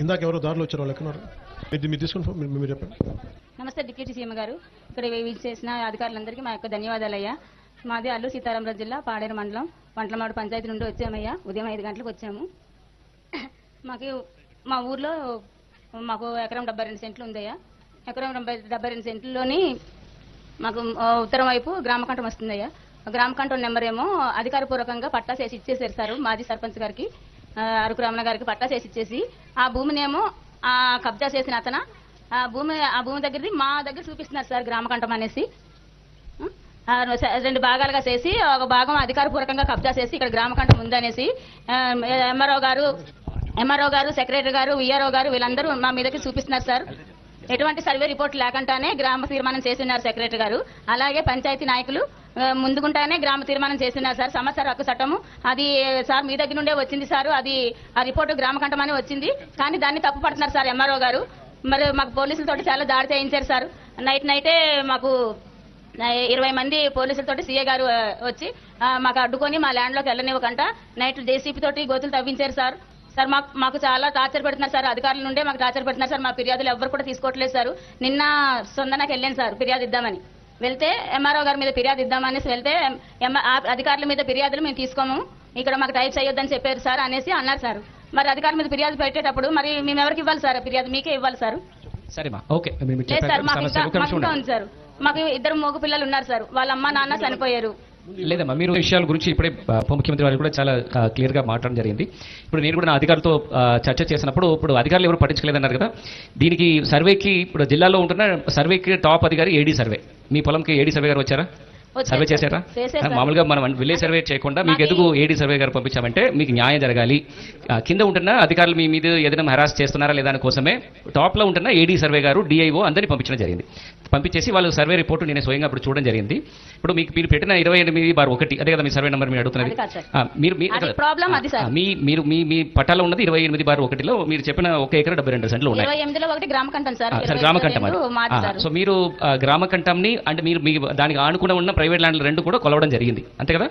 ఇందాక ఎవరో దారిలో వచ్చారు వాళ్ళు ఎక్కడున్నారు మీరు తీసుకుని మీరు చెప్పండి. నమస్తే డిప్యూటీ సీఎం గారు, ఇక్కడ చేసిన అధికారులందరికీ మా యొక్క ధన్యవాదాలయ్యా. మాది అల్లూరు సీతారామరాజు జిల్లా పాడేరు మండలం వంటలమాడు పంచాయతీ నుండి వచ్చామయ్యా. ఉదయం 5 గంటలకు వచ్చాము. మా ఊర్లో మాకు ఎకరం 72 సెంట్లు ఉందయ్యా. ఎకరం 72 సెంట్లలోని మాకు ఉత్తరం వైపు గ్రామకంఠం వస్తుందయ్యా. గ్రామకంఠం నెంబర్ ఏమో అధికారపూర్వకంగా పట్టా చేసి ఇచ్చేసారు సార్. మాజీ సర్పంచ్ గారికి అరకు రమణ గారికి పట్టా చేసి ఇచ్చేసి ఆ భూమినేమో కబ్జా చేసిన అతను ఆ భూమి దగ్గరది మా దగ్గర చూపిస్తున్నారు సార్ గ్రామకంఠం అనేసి. 2 భాగాలుగా చేసి ఒక భాగం అధికారపూర్వకంగా కబ్జా చేసి ఇక్కడ గ్రామకంఠం ఉందనేసి ఎంఆర్ఓ గారు సెక్రటరీ గారు విఆర్ఓ గారు వీళ్ళందరూ మా మీదకి చూపిస్తున్నారు సార్. ఎటువంటి సర్వే రిపోర్ట్ లేకుండానే గ్రామ తీర్మానం చేస్తున్నారు సెక్రటరీ గారు. అలాగే పంచాయతీ నాయకులు ముందుకుంటానే గ్రామ తీర్మానం చేస్తున్నారు సార్. సమాచార హక్కు చట్టము అది సార్ మీ దగ్గర నుండే వచ్చింది సార్. అది ఆ రిపోర్టు గ్రామకంఠం అని వచ్చింది, కానీ దాన్ని తప్పు పడుతున్నారు సార్ ఎంఆర్ఓ గారు. మరి మాకు పోలీసులతో చాలా దాడి చేయించారు సార్. నైటే మాకు 20 మంది పోలీసులతోటి సీఏ గారు వచ్చి మాకు అడ్డుకొని మా ల్యాండ్లోకి వెళ్ళనివ్వకంట నైట్ జేసీపీ తోటి గోతులు తవ్వించారు సార్. సార్ మాకు చాలా టార్చర్ పెడుతున్నారు సార్. అధికారుల నుండే మాకు టార్చర్ పెడుతున్నారు సార్. మా ఫిర్యాదులు ఎవరు కూడా తీసుకోవట్లేదు సార్. నిన్న సొందనకి వెళ్ళాను సార్ ఫిర్యాదు ఇద్దామని. వెళ్తే ఎంఆర్ఓ గారి మీద ఫిర్యాదు ఇద్దామనేసి వెళ్తే అధికారుల మీద ఫిర్యాదులు మేము తీసుకోము, ఇక్కడ మాకు టైప్ చేయొద్దని చెప్పారు సార్ అనేసి అన్నారు సార్. మరి అధికారుల మీద ఫిర్యాదు పెట్టేటప్పుడు మరి మేము ఎవరికి ఇవ్వాలి సార్? ఫిర్యాదు మీకే ఇవ్వాలి సార్. లేదు సార్, మాకు ఇంకా ఉంది సార్. మాకు 2 మగ పిల్లలు ఉన్నారు సార్. వాళ్ళ అమ్మ నాన్న చనిపోయారు. లేదమ్మా, మీరు విషయాల గురించి ఇప్పుడే ఉప ముఖ్యమంత్రి వారు కూడా చాలా క్లియర్ గా మాట్లాడడం జరిగింది. ఇప్పుడు నేను కూడా నా అధికారులతో చర్చ చేసినప్పుడు ఇప్పుడు అధికారులు ఎవరు పట్టించలేదన్నారు కదా. దీనికి సర్వేకి ఇప్పుడు జిల్లాలో ఉంటున్న సర్వేకి టాప్ అధికారి ఏడీ సర్వే. మీ పొలంకి ఏడీ సర్వే గారు వచ్చారా? సర్వే చేశారా? మామూలుగా మనం విలేజ్ సర్వే చేయకుండా మీకు ఎందుకు ఏడీ సర్వే గారు పంపించామంటే మీకు న్యాయం జరగాలి. కింద ఉంటున్న అధికారులు మీ మీద ఏదైనా హెరాస్ చేస్తున్నారా లేదా కోసమే టాప్ లో ఉంటున్న ఏడీ సర్వే గారు డిఐఓ అందరినీ పంపించడం జరిగింది. పంపించేసి వాళ్ళు సర్వే రిపోర్టు నేను స్వయంగా అప్పుడు చూడడం జరిగింది. ఇప్పుడు మీకు మీరు పెట్టిన 28/1 అదే కదా మీ సర్వే నెంబర్ మీరు అడుగుతున్నది. మీ పట్టాలో ఉన్నది 28/1లో మీరు చెప్పిన 1 ఎకరం 72 సెంట్లు ఉన్నాయి. గ్రామకంఠం అది. సో మీరు గ్రామకంఠంని అంటే మీరు దానికి ఆనుకుని ఉన్న ప్రైవేట్ ల్యాండ్లు 2 కూడా కొలవడం జరిగింది అంతే కదా.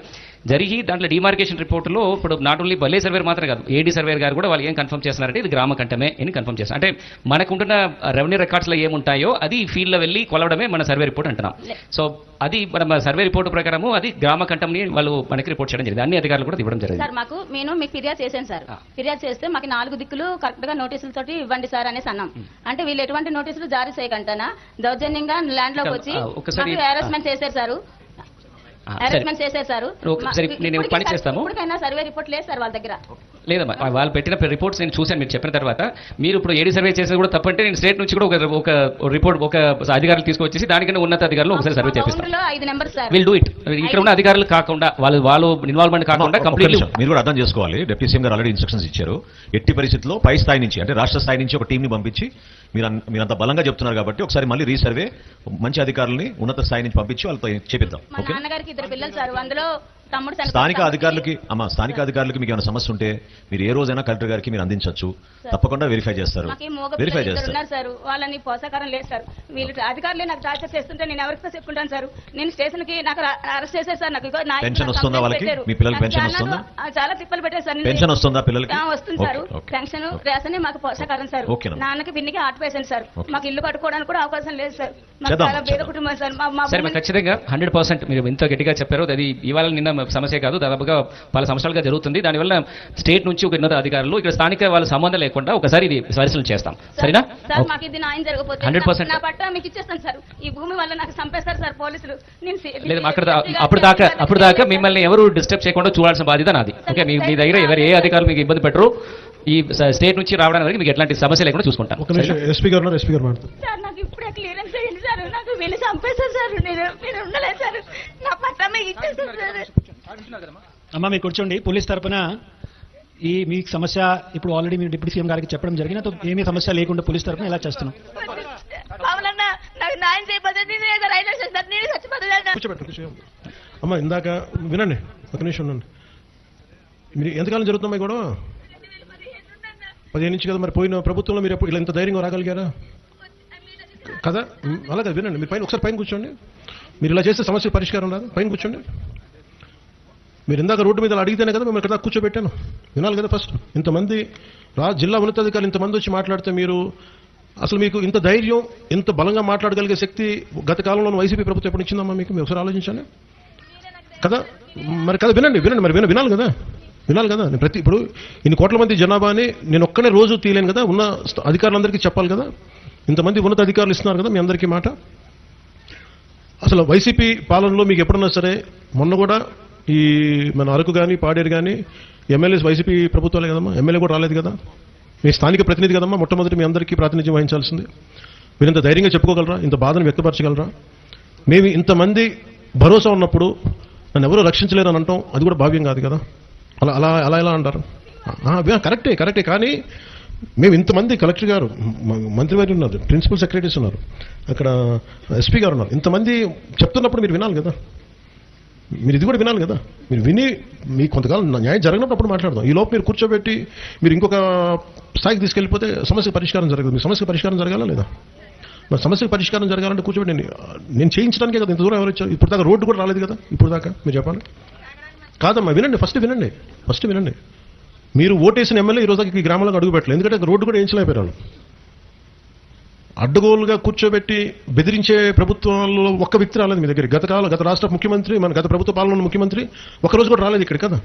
జరిగి దాంట్లో డిమార్కేషన్ రిపోర్టులో ఇప్పుడు నాట్ ఓన్లీ బల్లే సర్వేర్ మాత్రం కాదు ఏడీ సర్వేర్ గారు కూడా వాళ్ళు ఏం కన్ఫర్మ్ చేస్తున్నారంటే ఇది గ్రామకంఠమే అని కన్ఫర్మ్ చేస్తారు. అంటే మనకుంటున్న రెవెన్యూ రికార్డ్స్ లో ఏముంటాయో అది ఫీల్డ్ లో వెళ్ళి కొలవడమే మన సర్వే రిపోర్ట్ అంటున్నాం. సో అది మన సర్వే రిపోర్ట్ ప్రకారము అది గ్రామకంఠంని వాళ్ళు మనకి రిపోర్ట్ చేయడం జరిగింది. అన్ని అధికారులు కూడా ఇవ్వడం జరిగింది. సార్ నేను మీకు ఫిర్యాదు చేశాను సార్. ఫిర్యాదు చేస్తే మాకు 4 దిక్కులు కరెక్ట్ గా నోటీసులతోటి ఇవ్వండి సార్ అనేసి అన్నాం. అంటే వీళ్ళు ఎటువంటి నోటీసులు జారీ చేయకంటానా దౌర్జన్యంగా ల్యాండ్ లోకి వచ్చి హెరాస్మెంట్ చేశారు సార్. పని చేస్తాము. సర్వే రిపోర్ట్ లేదు సార్ వాళ్ళ దగ్గర. లేదమ్మా, వాళ్ళు పెట్టిన రిపోర్ట్స్ నేను చూశాను. మీరు చెప్పిన తర్వాత మీరు ఇప్పుడు ఏడీ సర్వే చేసేది కూడా తప్పంటే నేను స్టేట్ నుంచి కూడా ఒక రిపోర్ట్ ఒక అధికారులు తీసుకొచ్చేసి దానికన్నా ఉన్నత అధికారులు ఒకసారి సర్వే చేపిస్తాం. Will do it. ఇక్కడ ఉన్న అధికారులు కాకుండా వాళ్ళు ఇన్వాల్వ్మెంట్ కాకుండా కంప్లీట్. మీరు కూడా అర్థం చేసుకోవాలి. డిప్యూటీ సీఎం గారు ఆల్రెడీ ఇన్స్ట్రక్షన్స్ ఇచ్చారు. ఎట్టి పరిస్థితుల్లో పై స్థాయి నుంచి అంటే రాష్ట్ర స్థాయి నుంచి ఒక టీంని పంపించి మీరంత బలంగా చెప్తున్నారు కాబట్టి ఒకసారి మళ్ళీ రీసర్వే మంచి అధికారులని ఉన్నత స్థాయి నుంచి పంపించి వాళ్ళతో చేపిద్దాం. స్థానిక అధికారులకి మీకు ఏమైనా సమస్య ఉంటే మీరు ఏ రోజైనా కలెక్టర్ గారికి మీరు అందించవచ్చు. తప్పకుండా వెరిఫై చేస్తారు. వాళ్ళని పోషకారం లేదు సార్. వీళ్ళు అధికారులే నాకు టార్చర్ చేస్తుంటే నేను ఎవరితో చెప్పుకుంటాను సార్. నేను స్టేషన్ కి నాకు అరెస్ట్ చేశారు సార్. నాకు పెన్షన్ వస్తుందా వాళ్ళకి? మీ పిల్లలకి పెన్షన్ వస్తుందా? చాలా తిప్పలు పెట్టారు సార్. పెన్షన్ వస్తుందా పిల్లలకి? వస్తుంది సార్. పెన్షన్ రేషన్ మాకు పోషకారం సార్. నాన్నకి పిన్నికి హార్ట్ పేషెంట్ సార్. మాకు ఇల్లు కట్టుకోవడానికి కూడా అవకాశం లేదు సార్. మాకు చాలా పేద కుటుంబం సార్. ఖచ్చితంగా 100% మీరు ఎంత గట్టిగా చెప్పారు. అది ఇవాళ నిన్న సమస్య కాదు, దాదాపుగా పలు సంవత్సరాలుగా జరుగుతుంది. దానివల్ల స్టేట్ నుంచి ఒక ఉన్నత అధికారులు ఇక్కడ స్థానిక వాళ్ళ సంబంధం లేకుండా ఒకసారి ఇది పరిశీలన చేస్తాం. సరేనా? 100%. లేదు అప్పుడు దాకా మిమ్మల్ని ఎవరు డిస్టర్బ్ చేయకుండా చూడాల్సిన బాధ్యత నాది. ఓకే, మీ దగ్గర ఎవరు ఏ అధికారులు మీకు ఇబ్బంది పెట్టరు. ఈ స్టేట్ నుంచి రావడానికి మీకు ఎట్లాంటి సమస్య లేకుండా చూసుకుంటాం. ఎస్పీ గారు అమ్మా మీరు కూర్చోండి. పోలీస్ తరఫున మీ సమస్య ఇప్పుడు ఆల్రెడీ మీరు డిప్యూటీ సీఎం గారికి చెప్పడం జరిగిన ఏమీ సమస్య లేకుండా పోలీస్ తరఫున ఎలా చేస్తున్నాం. అమ్మా ఇందాక వినండి, ఒక నిమిషం ఉండండి. మీరు ఎంతకాలం జరుగుతున్నాయి కూడా 15 నుంచి కదా. మరి పోయిన ప్రభుత్వంలో మీరు ఇలా ఎంత ధైర్యంగా రాగలిగారా కదా? అలాగే వినండి, మీరు ఒకసారి పైన కూర్చోండి. మీరు ఇలా చేస్తే సమస్య పరిష్కారం రాదు. పైన కూర్చోండి. మీరు ఇందాక రోడ్డు మీద అడిగితేనే కదా మేము ఇక్కడ కూర్చోబెట్టాను. వినాలి కదా ఫస్ట్. ఇంతమంది జిల్లా ఉన్నతాధికారులు ఇంతమంది వచ్చి మాట్లాడితే మీరు అసలు మీకు ఇంత ధైర్యం, ఇంత బలంగా మాట్లాడగలిగే శక్తి గత కాలంలో వైసీపీ ప్రభుత్వం ఎప్పుడు ఇచ్చిందమ్మా మీకు? మీరు ఒకసారి ఆలోచించండి కదా. మరి కదా వినండి మరి వినాలి కదా. నేను ఇప్పుడు ఇన్ని కోట్ల మంది జనాభాని నేను ఒక్కనే రోజు తీయలేను కదా. ఉన్న అధికారులందరికీ చెప్పాలి కదా. ఇంతమంది ఉన్నత అధికారులు ఇస్తున్నారు కదా మీ అందరికీ మాట. అసలు వైసీపీ పాలనలో మీకు ఎప్పుడన్నా సరే, మొన్న కూడా ఈ మన అరకు కానీ పాడేరు కానీ ఎమ్మెల్యేస్ వైసీపీ ప్రభుత్వాలే కదమ్మా, ఎమ్మెల్యే కూడా రాలేదు కదా. మీ స్థానిక ప్రతినిధి కదమ్మా మొట్టమొదటి మీ అందరికీ ప్రాతినిధ్యం వహించాల్సింది. మీరు ఇంత ధైర్యంగా చెప్పుకోగలరా? ఇంత బాధను వ్యక్తపరచగలరా? మేము ఇంతమంది భరోసా ఉన్నప్పుడు నన్ను ఎవరూ రక్షించలేరు అని అంటాం, అది కూడా భావ్యం కాదు కదా. అలా ఎలా అంటారు? కరెక్టే. కానీ మేము ఇంతమంది కలెక్టర్ గారు, మంత్రివారి ఉన్నారు, ప్రిన్సిపల్ సెక్రటరీస్ ఉన్నారు, అక్కడ ఎస్పీ గారు ఉన్నారు, ఇంతమంది చెప్తున్నప్పుడు మీరు వినాలి కదా. మీరు ఇది కూడా వినాలి కదా. మీరు విని మీకు కొంతకాలం న్యాయం జరిగినప్పుడు అప్పుడు మాట్లాడదాం. ఈ లోపు మీరు కూర్చోబెట్టి మీరు ఇంకొక స్థాయికి తీసుకెళ్ళిపోతే సమస్య పరిష్కారం జరగదు. మీ సమస్య పరిష్కారం జరగాలా లేదా? మరి సమస్యకు పరిష్కారం జరగాలంటే కూర్చోబెట్టి నేను చేయించడానికే కదా ఇంత దూరం ఎవరు వచ్చారు? ఇప్పుడు దాకా రోడ్డు కూడా రాలేదు కదా. ఇప్పుడు దాకా మీరు చెప్పండి. కాదమ్మా వినండి, ఫస్ట్ వినండి. మీరు ఓటేసిన ఎమ్మెల్యే ఈ రోజు ఈ గ్రామాలకు అడుగు పెట్టలేదు. ఎందుకంటే రోడ్డు కూడా వేయించలేకపోయారు. అడ్డగోలుగా కూర్చోబెట్టి బెదిరించే ప్రభుత్వాల్లో ఒక్క వ్యక్తి రాలేదు మీ దగ్గర. గత రాష్ట్ర ముఖ్యమంత్రి, మన గత ప్రభుత్వ పాలన ఉన్న ముఖ్యమంత్రి ఒక్కరోజు కూడా రాలేదు ఇక్కడ కదా.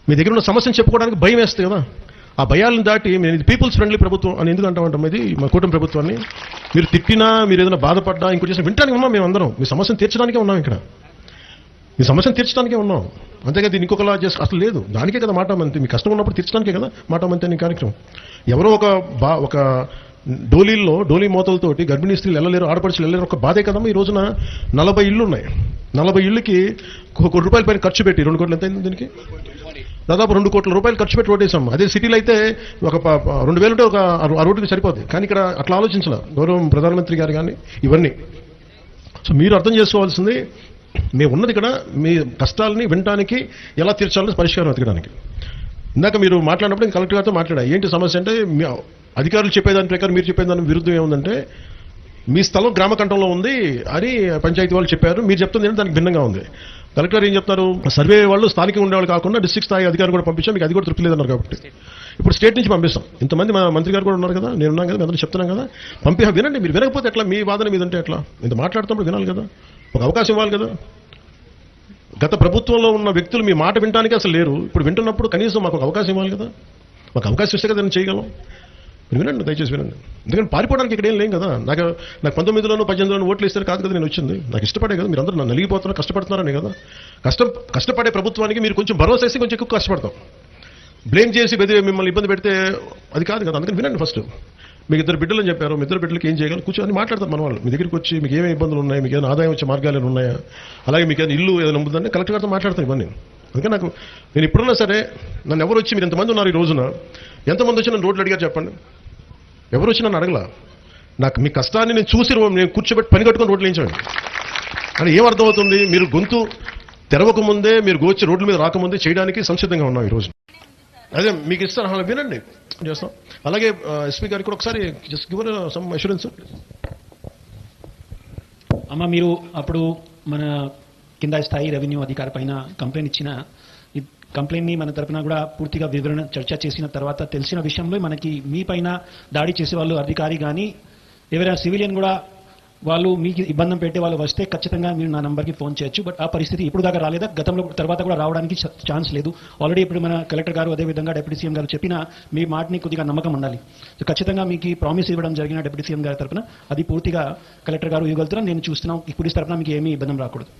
మీ దగ్గర ఉన్న సమస్యను చెప్పుకోవడానికి భయం వేస్తుంది కదా. ఆ భయాలను దాటి మేము ఇది పీపుల్స్ ఫ్రెండ్లీ ప్రభుత్వం అని ఎందుకు అంటామంటాం? ఇది మా కూటమి ప్రభుత్వాన్ని. మీరు తిట్టినా, మీరు ఏదైనా బాధపడ్డా, ఇంకోటి చేసినా వింటానికి ఉన్నాం. మేము అందరం మీ సమస్యను తీర్చడానికే ఉన్నాం ఇక్కడ. మీ సమస్యను తీర్చడానికే ఉన్నాం. అంతేగా దీన్ని ఇంకొకలా చేసి అసలు లేదు. దానికే కదా మాట మంతి. మీ కష్టం ఉన్నప్పుడు తీర్చడానికే కదా మాట మంతి అని కార్యక్రమం. ఎవరో ఒక డోలీ మోతలతోటి గర్భిణీ స్త్రీలు వెళ్ళలేరు, ఆడపడుచులు వెళ్ళలేరు, ఒక బాధే కదమ్మా. ఈ రోజున 40 ఇళ్ళు ఉన్నాయి. 40 ఇళ్ళకి 1 కోటి రూపాయల పైన ఖర్చు పెట్టి, 2 కోట్లు ఎంత అయింది దీనికి? దాదాపు 2 కోట్ల రూపాయలు ఖర్చు పెట్టి రోడ్డేసాం. అదే సిటీలో అయితే ఒక 2,000 ఉంటే ఒక ఆ రోడ్డుకి సరిపోద్ది. కానీ ఇక్కడ అట్లా ఆలోచించాల గౌరవం ప్రధానమంత్రి గారు కానీ ఇవన్నీ. సో మీరు అర్థం చేసుకోవాల్సింది, మేము ఉన్నది ఇక్కడ మీ కష్టాలని వినడానికి, ఎలా తీర్చాలని పరిష్కారం వెతకడానికి. ఇందాక మీరు మాట్లాడినప్పుడు నేను కలెక్టర్ గారితో మాట్లాడా. ఏంటి సమస్య అంటే, అధికారులు చెప్పేదాని ప్రకారం మీరు చెప్పేదాని విరుద్ధం ఏముందంటే, మీ స్థలం గ్రామ కంఠంలో ఉంది అని పంచాయతీ వాళ్ళు చెప్పారు. మీరు చెప్తుంది ఏంటంటే దానికి భిన్నంగా ఉంది. కలెక్టర్ ఏం చెప్తారు? సర్వే వాళ్ళు స్థానికంగా ఉండేవాళ్ళు కాకుండా డిస్ట్రిక్ట్ స్థాయి అధికారులు కూడా పంపించాం, మీకు అది కూడా తృప్తి లేదన్నారు కాబట్టి ఇప్పుడు స్టేట్ నుంచి పంపిస్తాం. ఇంతమంది మా మంత్రి గారు కూడా ఉన్నారు కదా, నేను ఉన్నాను కదా, అందరూ చెప్తున్నాం కదా, వినండి. మీరు వినకపోతే ఎట్లా? మీ వాదన మీద అంటే ఎట్లా? ఇంత మాట్లాడుతున్నప్పుడు వినాలి కదా, ఒక అవకాశం ఇవ్వాలి కదా. గత ప్రభుత్వంలో ఉన్న వ్యక్తులు మీ మాట వినడానికి అసలు లేరు. ఇప్పుడు వింటున్నప్పుడు కనీసం మాకు ఒక అవకాశం ఇవ్వాలి కదా. మాకు అవకాశం ఇస్తే కదా నేను చేయగలం. మీరు వినండి, దయచేసి వినండి. ఎందుకంటే పారిపోవడానికి ఇక్కడ ఏం లేం కదా. నాకు 19లోనూ 18లోనూ ఓట్లు ఇస్తారు కాదు కదా నేను వచ్చింది. నాకు ఇష్టపడే కదా. మీరు అందరూ నన్ను నలిగిపోతున్నారు, కష్టపడుతున్నారనే కదా. కష్టపడే ప్రభుత్వానికి మీరు కొంచెం భరోసా ఇస్తే కొంచెం ఎక్కువ కష్టపడతాం. బ్లేమ్ చేసి మిమ్మల్ని ఇబ్బంది పెడితే అది కాదు కదా. అందుకని వినండి ఫస్ట్. మీకు 2 బిడ్డలు అని చెప్పారు, మీ 2 బిడ్డలకి ఏం చేయగలరు కూర్చొని మాట్లాడతారు మన వాళ్ళు. మీ దగ్గరికి వచ్చి మీకు ఏమేమి ఇబ్బందులు ఉన్నాయి, మీకు ఏదైనా ఆదాయం వచ్చే మార్గాలు ఏమైనా ఉన్నాయా, అలాగే మీకు ఏదైనా ఇల్లు ఏదైనా ఉంటుందంటే కలెక్టర్ గారితో మాట్లాడతాను ఇవన్నీ. అందుకే నేను ఇప్పుడున్నా సరే నన్ను ఎవరు వచ్చి మీరు ఎంతమంది ఉన్నారు ఈ రోజున, ఎంతమంది వచ్చి నన్ను రోడ్లు అడిగారు చెప్పండి? ఎవరు వచ్చి నన్ను అడగలా. నాకు మీ కష్టాన్ని నేను చూసి నేను కూర్చోబెట్టి పని కట్టుకొని రోడ్లు వేయించండి అని ఏమర్థమవుతుంది? మీరు గొంతు తెరవకముందే, మీరు వచ్చి రోడ్ల మీద రాకముందే చేయడానికి సంసిద్ధంగా ఉన్నాం ఈ రోజు. అదే మీకు ఇస్తాను, వినండి, చేస్తాం. అలాగే ఎస్పీ గారికి కూడా ఒకసారి జస్ట్ గివ్ సమ్ అష్యూరెన్స్. అమ్మ, మీరు అప్పుడు మన కింద స్థాయి రెవెన్యూ అధికారి పైన కంప్లైంట్ ఇచ్చిన ఈ కంప్లైంట్ని మన తరపున కూడా పూర్తిగా వివరణ చర్చ చేసిన తర్వాత తెలిసిన విషయంలో మనకి మీ పైన దాడి చేసే వాళ్ళు అధికారి కానీ ఎవరైనా సివిలియన్ కూడా వాళ్ళు మీకు ఇబ్బంది పెట్టే వాళ్ళు వస్తే ఖచ్చితంగా మీరు నా నంబర్కి ఫోన్ చేయొచ్చు. బట్ ఆ పరిస్థితి ఇప్పుడు దాకా రాలేదా? గతంలో తర్వాత కూడా రావడానికి ఛాన్స్ లేదు. ఆల్రెడీ ఇప్పుడు మన కలెక్టర్ గారు అదేవిధంగా డిప్యూటీ సీఎం గారు చెప్పిన మీ మాటని కొద్దిగా నమ్మకం ఉండాలి. సో ఖచ్చితంగా మీకు ప్రామిస్ ఇవ్వడం జరిగిన డిప్యూటీ సీఎం గారి తరపున అది పూర్తిగా కలెక్టర్ గారు ఇవ్వగలుగుతారు. నేను చూస్తున్నాం ఈ పోలీస్ తరపున మీకు ఏమీ ఇబ్బంది రాకూడదు.